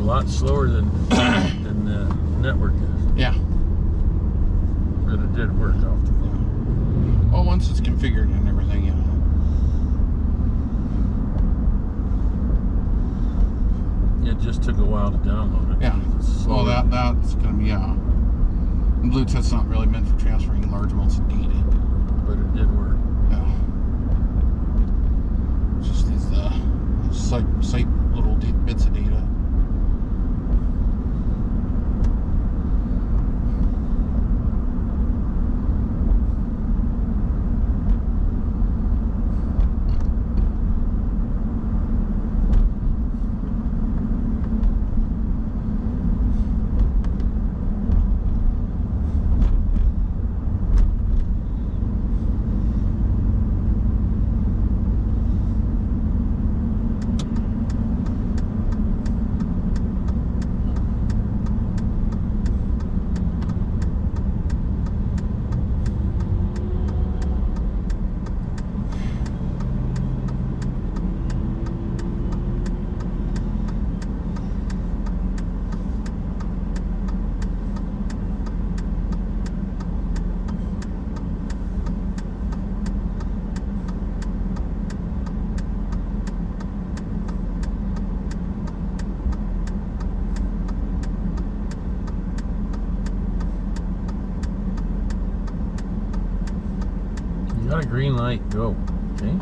a lot slower than the network is. Yeah. But it did work off the phone. Well, once it's configured and everything, you know. It just took a while to download it. Yeah. Well, that's going to be, Bluetooth's not really meant for transferring large amounts of data. But it did work. Yeah. It's just these site little bits of data. Got a green light, go. Okay.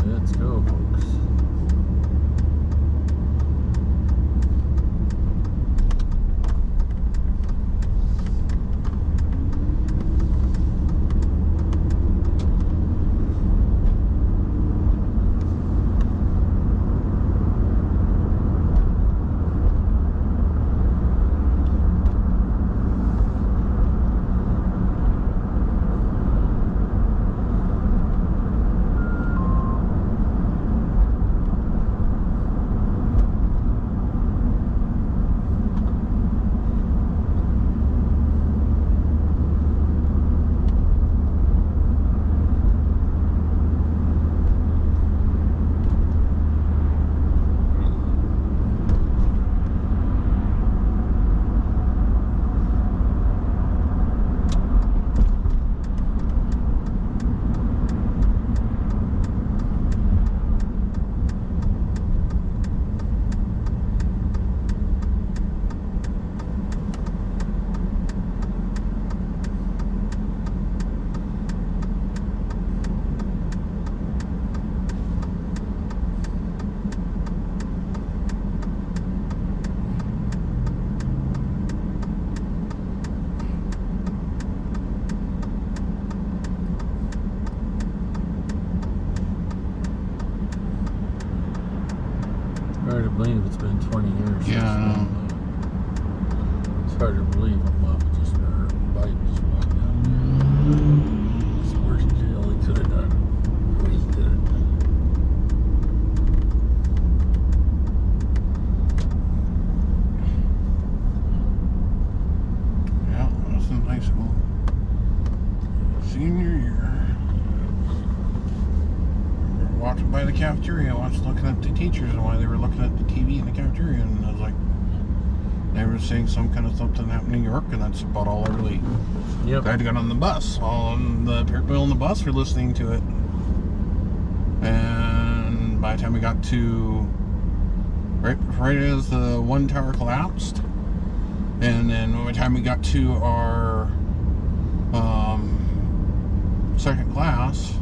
Let's go, folks. Hard to believe it's been 20 years. Yeah. It's hard to believe my mom just her bike just walked out. It's the worst deal he could have done. What he did. Yeah, I was in high school. Senior year. Walking by the cafeteria, looking at the teachers and why they were looking at the TV in the cafeteria, and I was like, they were saying some kind of something happened in New York, and that's about all I really. Yep. I had to get on the bus. All the people on the bus were listening to it, and by the time we got to right as the one tower collapsed, and then by the time we got to our second class.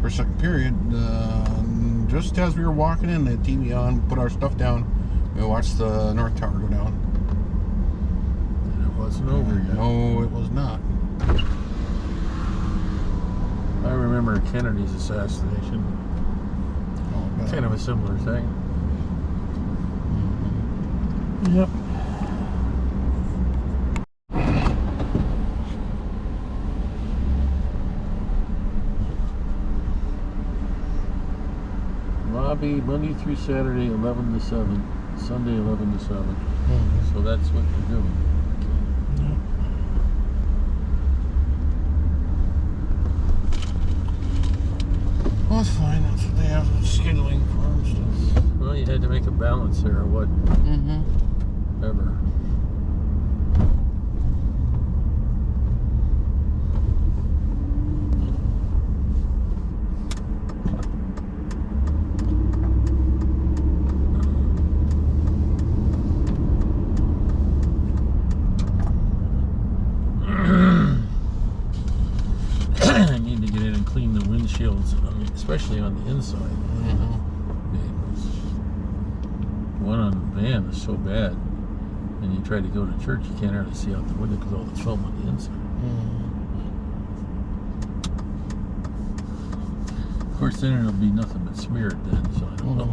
For second period, just as we were walking in, the TV on, put our stuff down, we watched the North Tower go down. And it wasn't over yet. No, it was not. I remember Kennedy's assassination. Oh, Kind of a similar thing. Mm-hmm. Yep. Lobby Monday through Saturday 11 to 7, Sunday 11 to 7. Mm-hmm. So that's what you're doing. Well, that's fine. That's what they have scheduling for and stuff. Oh yeah. you had to make a balance there, or what? Ever. I need to get in and clean the windshields, especially on the inside. One on the van is so bad, and you try to go to church, you can't hardly see out the window because all the film on the inside. Of course, then it'll be nothing but smeared then, so I don't know.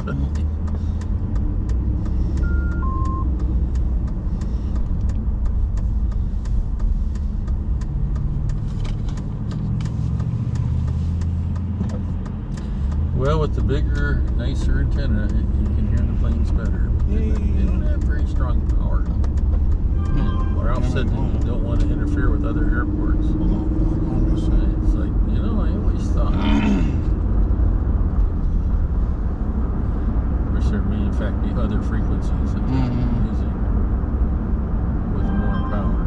Well, with the bigger, nicer antenna, you can hear the planes better. They don't have very strong power. Ralph said that you don't want to interfere with other airports. It's like, I always thought. Wish there may, in fact, be other frequencies that they're using with more power.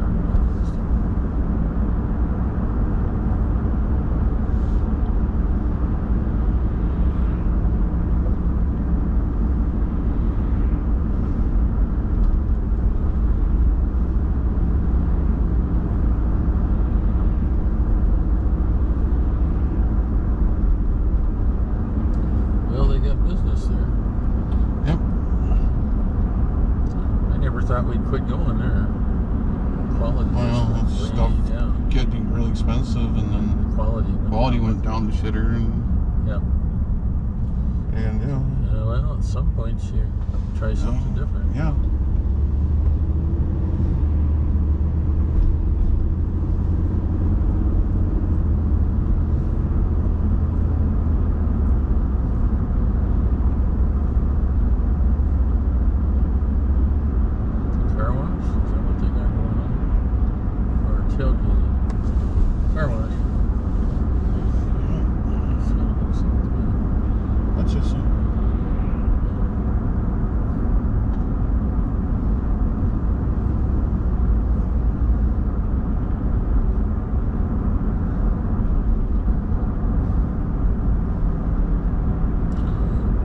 Thought we'd quit going there. Quality stuff getting really expensive, and then the quality went down the shitter, and well, at some point you try something different.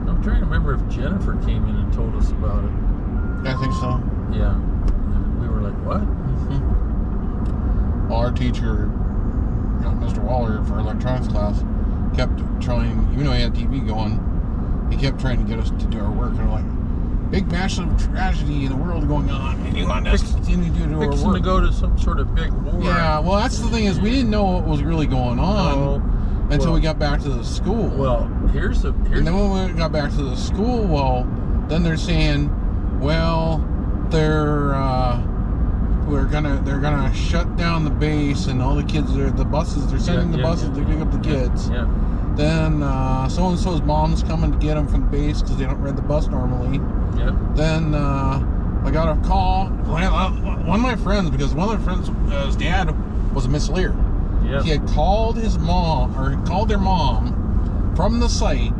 I'm trying to remember if Jennifer came in and told us about it. I think so. Yeah. We were like, what? Well, our teacher, Mr. Waller, for electronics class, kept trying, even though he had TV going, he kept trying to get us to do our work. And we're like, big massive tragedy in the world going on, and you want us to continue to do our work. Fixing to go to some sort of big war. Yeah, well, that's the thing, is we didn't know what was really going on until we got back to the school. Well, and then when we got back to the school, then they're saying, they're gonna shut down the base, and all the kids they're sending the buses to pick up the kids. Then so and so's mom's coming to get them from the base because they don't ride the bus normally. Then I got a call. One of my friends, because one of my friends' dad was a missileer. He had called his mom, or called their mom from the site,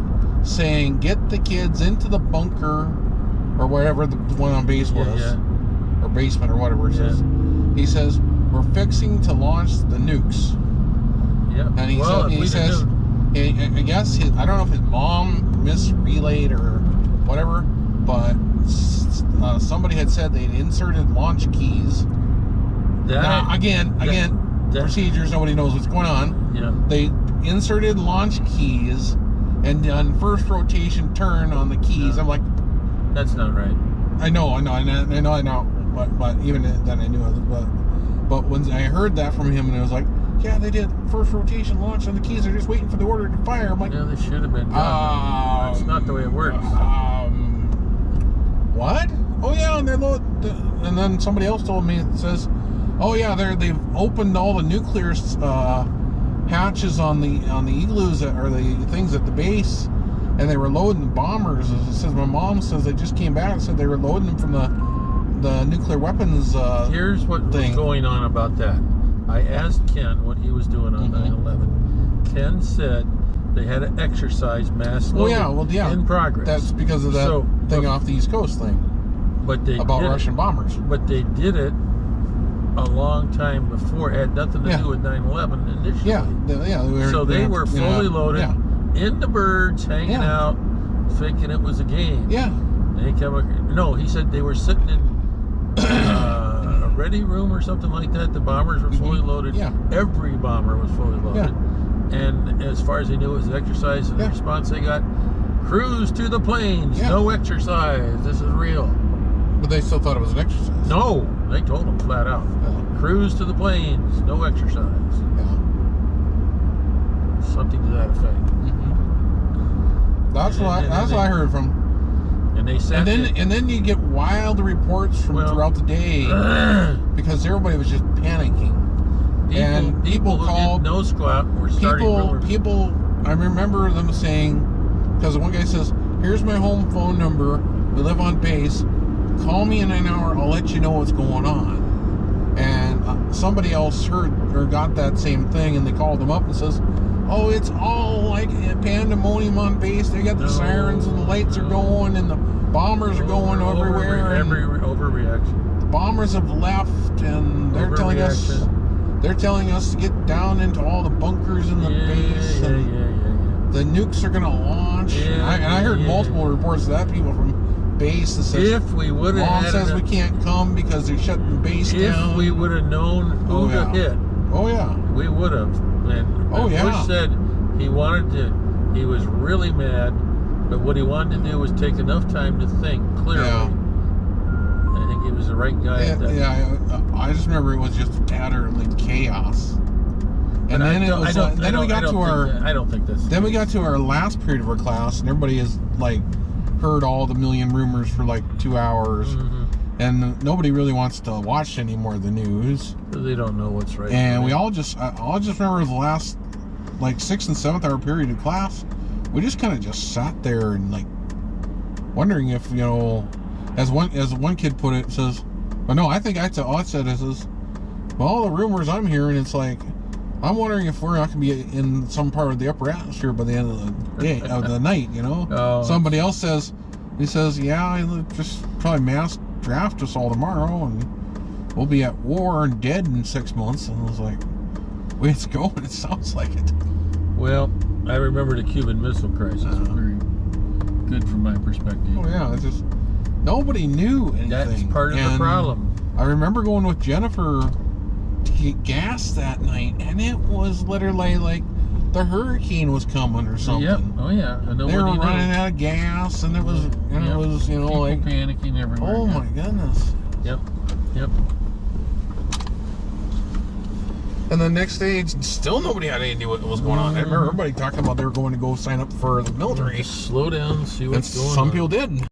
saying, get the kids into the bunker, or wherever the one on base was, or basement, or whatever it says. He says, we're fixing to launch the nukes. And he says, I guess I don't know if his mom misrelayed or whatever, but somebody had said they'd inserted launch keys. Procedures, nobody knows what's going on. They inserted launch keys and done first rotation turn on the keys. I'm like, that's not right. I know. But even then I knew it. But when I heard that from him, and I was like, yeah, they did first rotation launch on the keys. They're just waiting for the order to fire. I'm like, yeah, they should have been done. That's not the way it works. What? Oh yeah, and and then somebody else told me, it says, oh yeah, they've opened all the nuclear hatches on the igloos, or the things at the base, and they were loading the bombers. It says, my mom says they just came back and said they were loading them from the nuclear weapons Here's what was going on about that. I asked Ken what he was doing on 9/11. Ken said they had an exercise mass load in progress. That's because of that thing off the East Coast thing. But they about Russian bombers. But they did it a long time before. It had nothing to do with 9/11 initially. They were fully loaded in the birds, hanging out, thinking it was a game. He said they were sitting in a ready room or something like that. The bombers were fully loaded. Every bomber was fully loaded. And as far as they knew, it was an exercise. And the response they got, cruise to the plains, no exercise, this is real. But they still thought it was an exercise. No, they told them flat out, cruise to the plains, no exercise. Something to that effect. That's what I heard from. And they said, and then you get wild reports from throughout the day because everybody was just panicking. People called. No squat. Were starting people. I remember them saying, because one guy says, "Here's my home phone number. We live on base. Call me in an hour. I'll let you know what's going on." And somebody else heard or got that same thing, and they called them up and says, "Oh, it's all like pandemonium on base. They got the sirens and the lights are going and the bombers are going everywhere. Every overreaction. The bombers have left, and they're telling us to get down into all the bunkers in the base. The nukes are going to launch." I heard multiple reports of that, people from base that says, if we would have, Mom says we can't come because they're shutting the base down. If we would have known who to hit, we would have. And Bush said he was really mad, but what he wanted to do was take enough time to think clearly. I think he was the right guy at that. I just remember it was just utter chaos. And then we got to our last period of our class, and everybody has heard all the million rumors for 2 hours, and nobody really wants to watch any more of the news. They don't know what's right. And I just remember the last 6th and 7th hour period of class, we just kind of just sat there and wondering if as one kid put it, says, "Well, no, I think all I said is, well, all the rumors I'm hearing, it's I'm wondering if we're not going to be in some part of the upper atmosphere by the end of the day, of the night, Somebody else says, he'll just probably mass draft us all tomorrow, and we'll be at war and dead in 6 months. And I was like, way it's going, it sounds like it. Well, I remember the Cuban Missile Crisis. Very good from my perspective. It's just, nobody knew anything. That's part of the problem. I remember going with Jennifer to get gas that night, and it was literally the hurricane was coming or something. And they were running out of gas, and it was people panicking everywhere. Oh my goodness. Yep. And the next day, still nobody had any idea what was going on. I remember everybody talking about they were going to go sign up for the military. Just slow down, see what's going on. Some people did.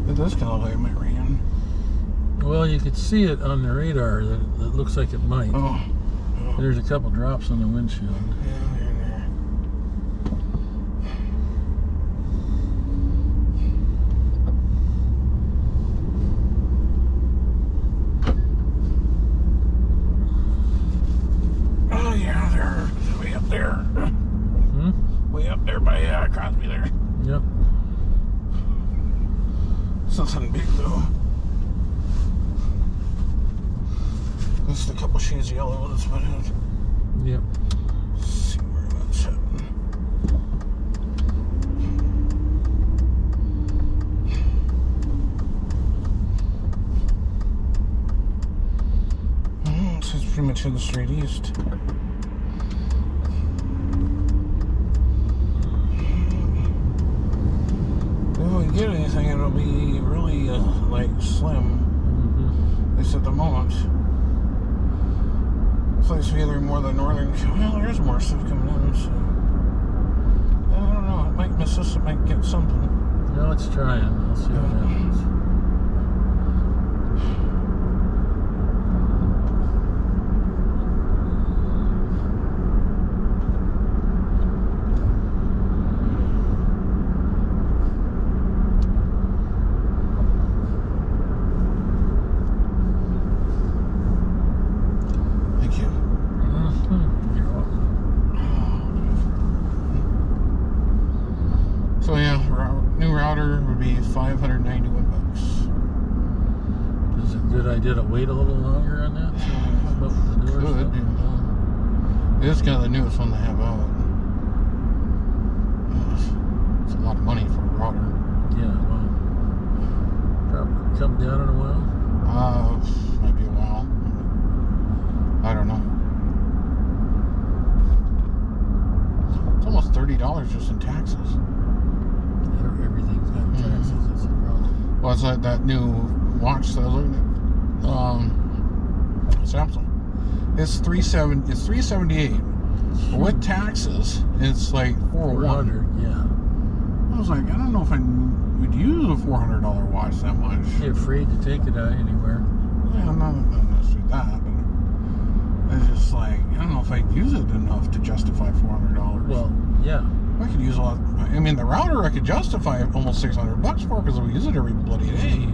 It does kind of look like it might rain. Well, you could see it on the radar that it looks like it might. There's a couple drops on the windshield. They're way up there. Way up there by Crosby there. Yep. It's nothing big though. Just a couple shades of yellow, that's about it. Yep. Let's see where that's heading. It's pretty much heading straight east. If we get anything, it'll be really slim. At least at the moment. It's like either more the northern. Well, there's more stuff coming in. So I don't know. It might miss us. It might get something. No, it's trying. We'll see what happens. So yeah, new router would be $591. Is it a good idea to wait a little longer on that? So come up with the newer Could, stuff? It's kind of the newest one they have out. It's a lot of money for a router. Yeah, well, probably come down in a while. Might be a while. I don't know. It's almost $30 just in taxes. Everything's got taxes. That's the problem. Well, it's like that new watch that I was looking at. Samsung. It's $378. But with taxes, it's like $400. Yeah. I was like, I don't know if I would use a $400 watch that much. You're afraid to take it out anywhere. Yeah, not necessarily that, but it's just like, I don't know if I'd use it enough to justify $400. Well, yeah. I could use a lot. I mean, the router I could justify almost $600 for because we use it every bloody day.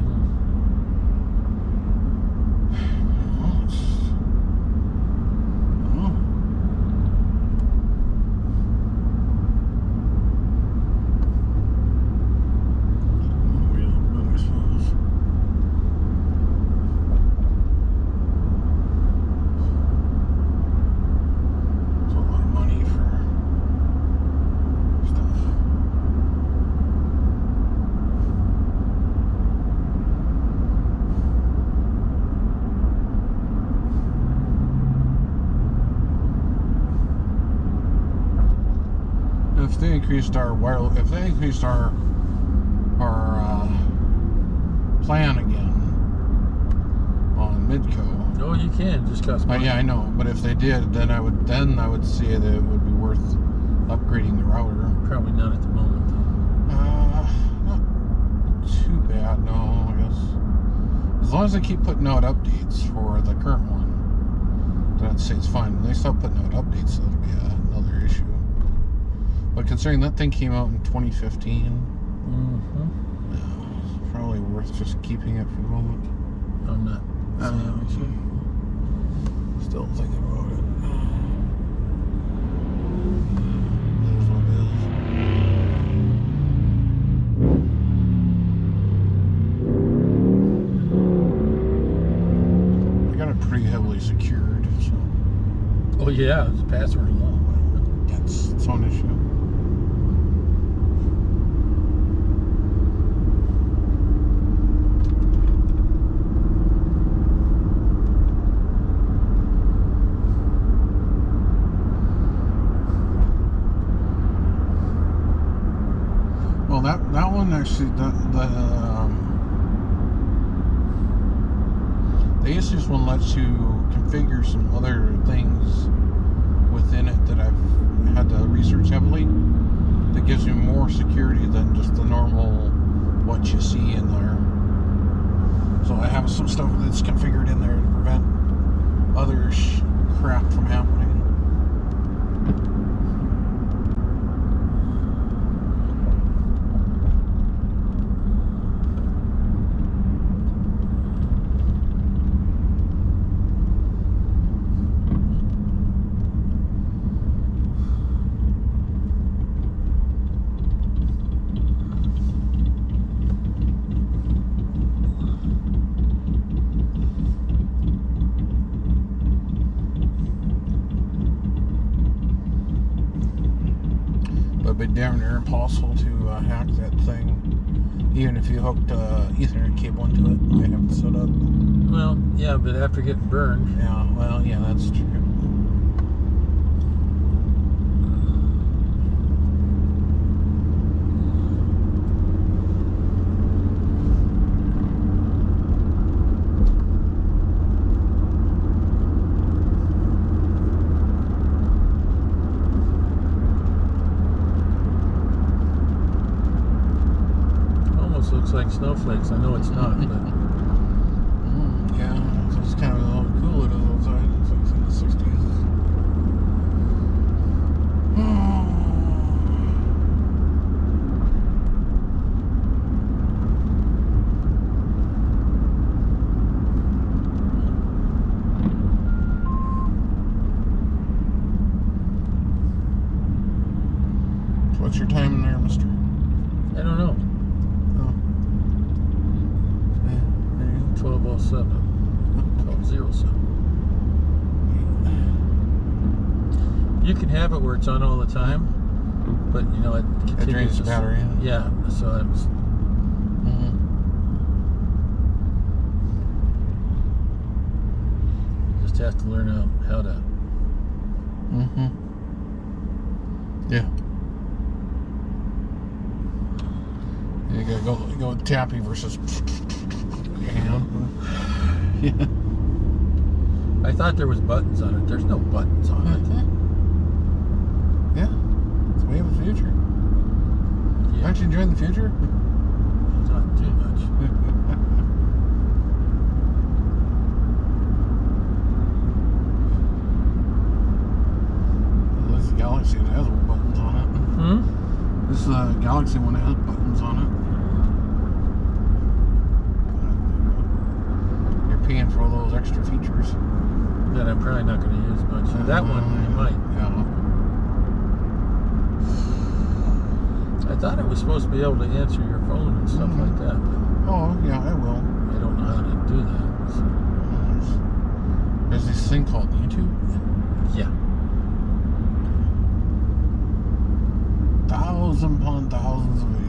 If they increased our plan again on Midco. Oh, you can. Just cost money. Yeah, I know. But if they did, then I would say that it would be worth upgrading the router. Probably not at the moment. Not too bad. No, I guess as long as they keep putting out updates for the current one, then I'd say it's fine. When they stop putting out updates, that'll be another issue. But considering that thing came out in 2015, it's probably worth just keeping it for the moment. I'm not. Still thinking about it. That's what it is. I got it pretty heavily secured, so. Oh yeah, it's password alone. That's its own issue. Well, that one actually, the Asus one lets you configure some other things within it that I've had to research heavily. That gives you more security than just the normal what you see in there. So I have some stuff that's configured in there to prevent other crap from happening. It'd be damn near impossible to hack that thing, even if you hooked Ethernet cable into it. I have it set up. Well, yeah, but after getting burned. Yeah, well, yeah, that's true. Looks like snowflakes. I know it's not, but yeah, it's kind of a little cool outside. It's like in the 60s. What's your time in there, mister? have it where it's on all the time, but you know it continues. It drains the battery. Yeah, so that's. You just have to learn how to. Yeah. You gotta go tappy versus hand. Yeah. I thought there was buttons on it. There's no buttons on it. Yeah. It's the way of the future. Yeah. Aren't you enjoying the future? Not too much. This is a Galaxy that has buttons on it. This is a Galaxy one that has buttons on it. You're paying for all those extra features. That I'm probably not going to use much. That one, you might. Yeah. I thought it was supposed to be able to answer your phone and stuff like that, but oh, yeah, I will. I don't know how to do that. So. There's this thing called YouTube. Yeah. Thousands upon thousands of videos.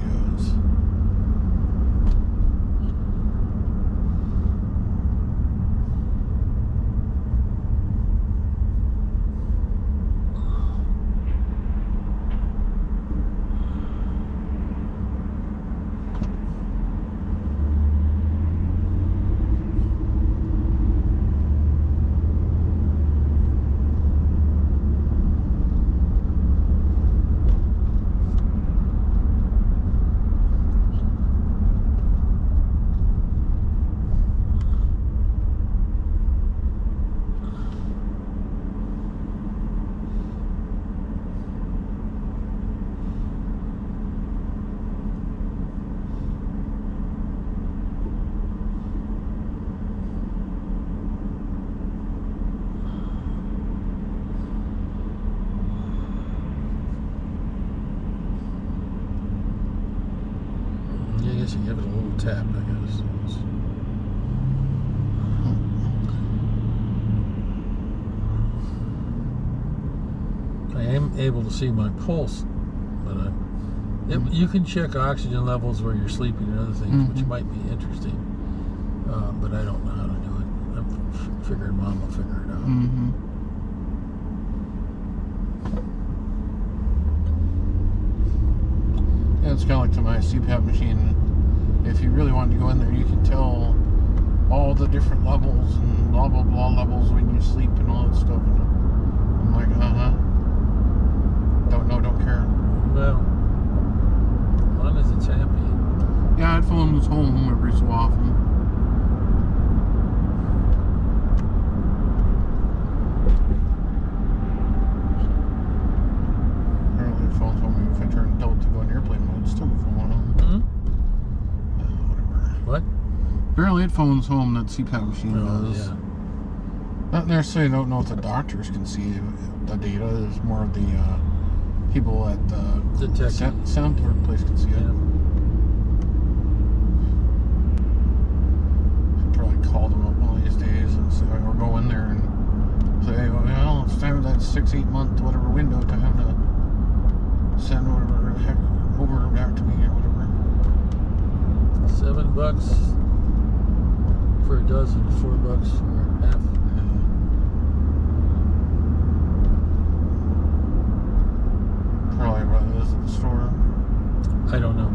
You give it a little tap, I guess. I am able to see my pulse, but you can check oxygen levels where you're sleeping and other things, which might be interesting. But I don't know how to do it. I'm figuring Mom will figure it out. Yeah, it's kind of like to my CPAP machine. If you really want to go in there, you can tell all the different levels and blah blah blah levels when you sleep and all that stuff. And I'm like, don't know, don't care. Well, as long as it's happy. Yeah, I'd phone was home every so often. Apparently, the phone's home. If I turn the tilt to go in airplane mode, it's still the phone on. What? Apparently it phones home, that CPAP machine does. Yeah. Not necessarily don't know if the doctors can see the data. It's more of the people at the sampler place can see it. Yeah. Probably call them up one of these days and say, or go in there and say, well, it's time for that 6-8 month whatever window time to send whatever the heck over back to me or whatever. $7 for a dozen, $4 for half. Probably rather this at the store. I don't know.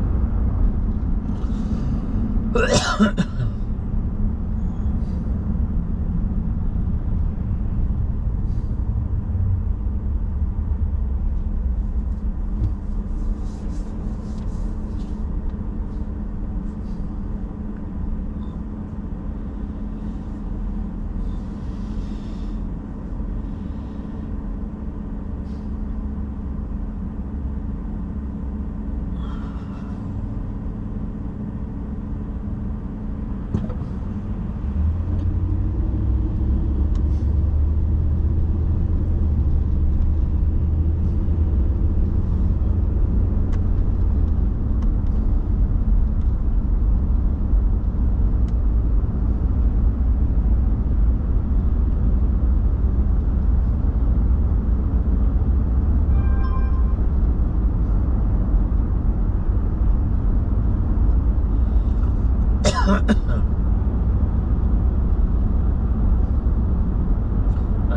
I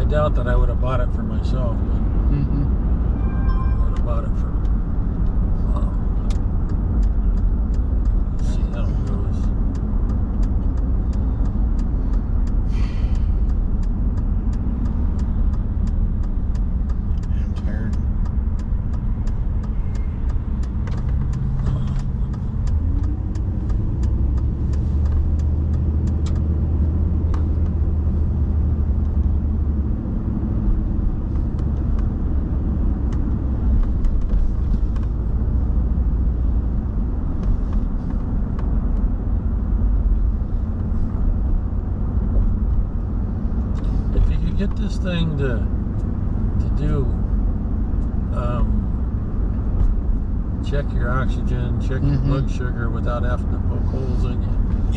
doubt that I would have bought it for myself, but I would have bought it for Mom. Let's see how it goes. I'm tired. Get this thing to do check your oxygen, check your blood sugar without having to poke holes in you,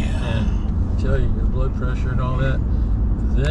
and tell you your blood pressure and all that.